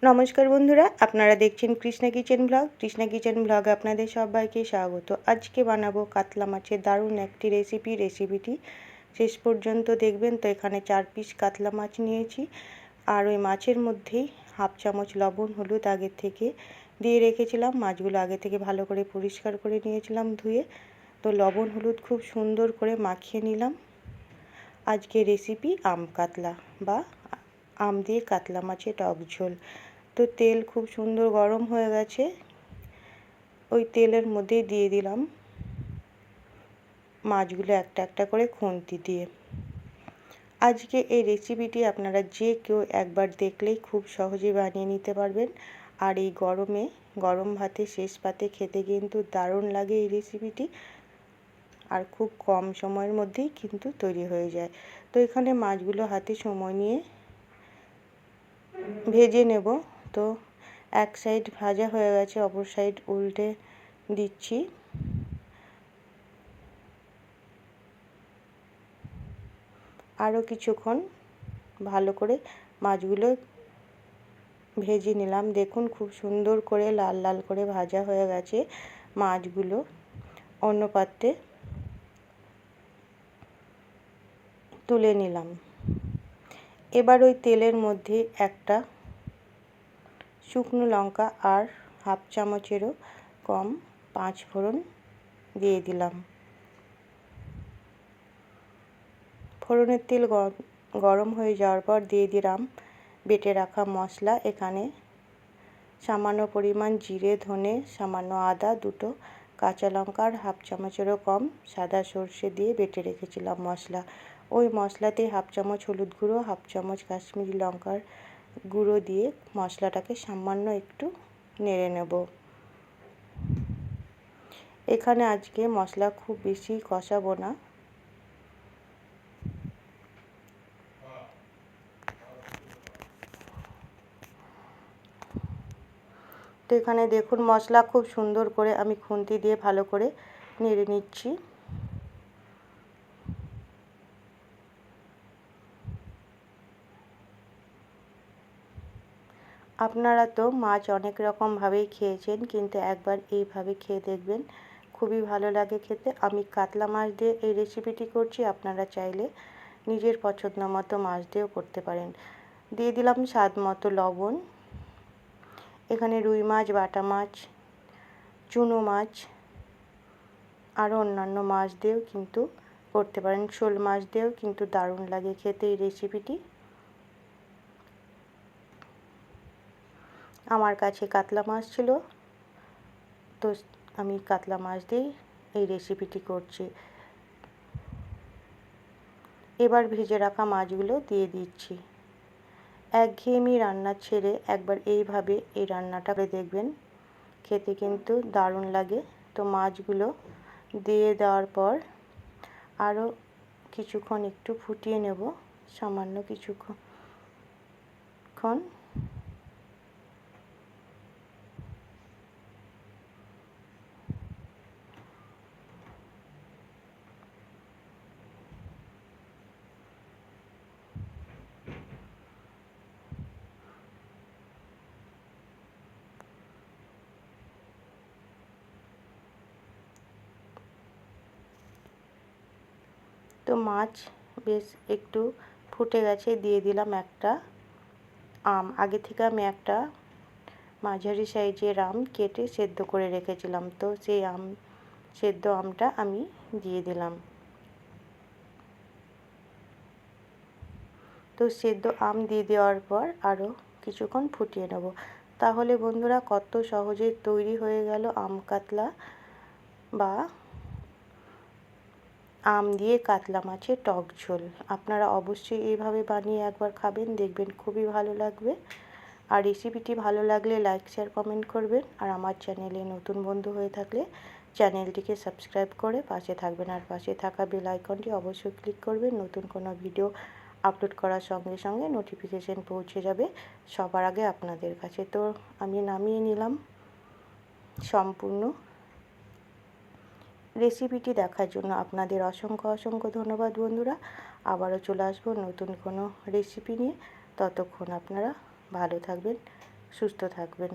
নমস্কার বন্ধুরা, আপনারা দেখছেন Krishna kitchen blog. Krishna kitchen ব্লগে আপনাদের সবাইকে স্বাগত। আজকে বানাবো কাতলা মাছের দারুণ একটি রেসিপিটি শেষ পর্যন্ত দেখবেন। তো এখানে 4 পিস কাতলা মাছ নিয়েছি, আর ওই মাছের মধ্যেই হাফ চামচ লবণ হলুদ আগে থেকে দিয়ে রেখেছিলাম। মাছগুলো আগে থেকে ভালো করে পরিষ্কার করে নিয়েছিলাম ধুয়ে। তো লবণ হলুদ খুব সুন্দর করে মাখিয়ে নিলাম। আজকে রেসিপি আম কাতলা বা আম দিয়ে কাতলা মাছের টক ঝোল। তো তেল খুব সুন্দর গরম হয়ে গেছে, ওই তেলের মধ্যে দিয়ে দিলাম মাছগুলো একটা একটা করে খুন্তি দিয়ে। আজকে এই রেসিপিটি আপনারা যে কেউ একবার দেখলেই খুব সহজে বানিয়ে নিতে পারবেন। আর এই গরমে গরম ভাতে শেষ পাতে খেতে কিন্তু দারুণ লাগে এই রেসিপিটি, আর খুব কম সময়ের মধ্যেই কিন্তু তৈরি হয়ে যায়। তো এখানে মাছগুলো হাতে সময় নিয়ে ভেজে নেব। তো এক সাইড ভাজা হয়ে গেছে, অপর সাইড উল্টে দিচ্ছি। আরও কিছুক্ষণ ভালো করে মাছগুলো ভেজে নিলাম। দেখুন খুব সুন্দর করে লাল লাল করে ভাজা হয়ে গেছে মাছগুলো। অন্য পাত্রে তুলে নিলাম। এবার ওই তেলের মধ্যে একটা শুকনো লঙ্কা আর হাফ চামচেরও কম 5 ফোড়ন দিয়ে দিলাম। ফোড়নের তেল গরম হয়ে যাওয়ার পর দিয়ে দিলাম বেটে রাখা মশলা। এখানে সামান্য পরিমাণ জিরে ধনে, সামান্য আদা, দুটো কাঁচা লঙ্কা আর হাফ চামচেরও কম সাদা সর্ষে দিয়ে বেটে রেখেছিলাম মশলা। ওই মশলাতে হাফ চামচ হলুদ গুঁড়ো, হাফ চামচ কাশ্মীরি লঙ্কার গুঁড়ো দিয়ে মশলাটাকে সামান্য একটু নেড়ে নেব। এখানে আজকে মশলা খুব বেশি কষাবো না। তো এখানে দেখুন মশলা খুব সুন্দর করে আমি খুন্তি দিয়ে ভালো করে নেড়ে নিচ্ছি। আপনারা তো মাছ অনেক রকমভাবেই খেয়েছেন, কিন্তু একবার এইভাবে খেয়ে দেখবেন, খুবই ভালো লাগে খেতে। আমি কাতলা মাছ দিয়ে এই রেসিপিটি করছি, আপনারা চাইলে নিজের পছন্দ মতো মাছ দিয়েও করতে পারেন। দিয়ে দিলাম স্বাদ মতো লবণ। এখানে রুই মাছ, বাটা মাছ, চুনো মাছ, আরও অন্যান্য মাছ দিয়েও কিন্তু করতে পারেন। শোল মাছ দিয়েও কিন্তু দারুণ লাগে খেতে এই রেসিপিটি। আমার কাছে কাতলা মাছ ছিল, তো আমি কাতলা মাছ দিয়েই এই রেসিপিটি করছি। এবার ভেজে রাখা মাছগুলো দিয়ে দিচ্ছি। একঘেয়েমি রান্না ছেড়ে একবার এইভাবে এই রান্নাটা করে দেখবেন, খেতে কিন্তু দারুণ লাগে। তো মাছগুলো দিয়ে দেওয়ার পর আরও কিছুক্ষণ একটু ফুটিয়ে নেব, সামান্য কিছুক্ষণ। তো মাছ বেশ একটু ফুটে গেছে, দিয়ে দিলাম একটা আম। আগে থেকে আমি একটা মাঝারি সাইজের আম কেটে সেদ্ধ করে রেখেছিলাম, তো সেই সেদ্ধ আমটা আমি দিয়ে দিলাম। তো সেদ্ধ আম দিয়ে দেওয়ার পর আরও কিছুক্ষণ ফুটিয়ে নেব। তাহলে বন্ধুরা কত সহজে তৈরি হয়ে গেল আম কাতলা বা আম দিয়ে কাতলা মাছের টক ঝোল। আপনারা অবশ্যই এইভাবে বানিয়ে একবার খাবেন, দেখবেন খুবই ভালো লাগবে। আর রেসিপিটি ভালো লাগলে লাইক শেয়ার কমেন্ট করবেন। আর আমার চ্যানেলে নতুন বন্ধু হয়ে থাকলে চ্যানেলটিকে সাবস্ক্রাইব করে পাশে থাকবেন। আর পাশে থাকা বেল আইকনটি অবশ্যই ক্লিক করবেন, নতুন কোনো ভিডিও আপলোড করার সঙ্গে সঙ্গে নোটিফিকেশন পৌঁছে যাবে সবার আগে আপনাদের কাছে। তো আমি নামিয়ে নিলাম। সম্পূর্ণ রেসিপিটি দেখার জন্য আপনাদের অসংখ্য ধন্যবাদ বন্ধুরা। আবারও চলে আসবো নতুন কোনো রেসিপি নিয়ে। ততক্ষণ আপনারা ভালো থাকবেন, সুস্থ থাকবেন।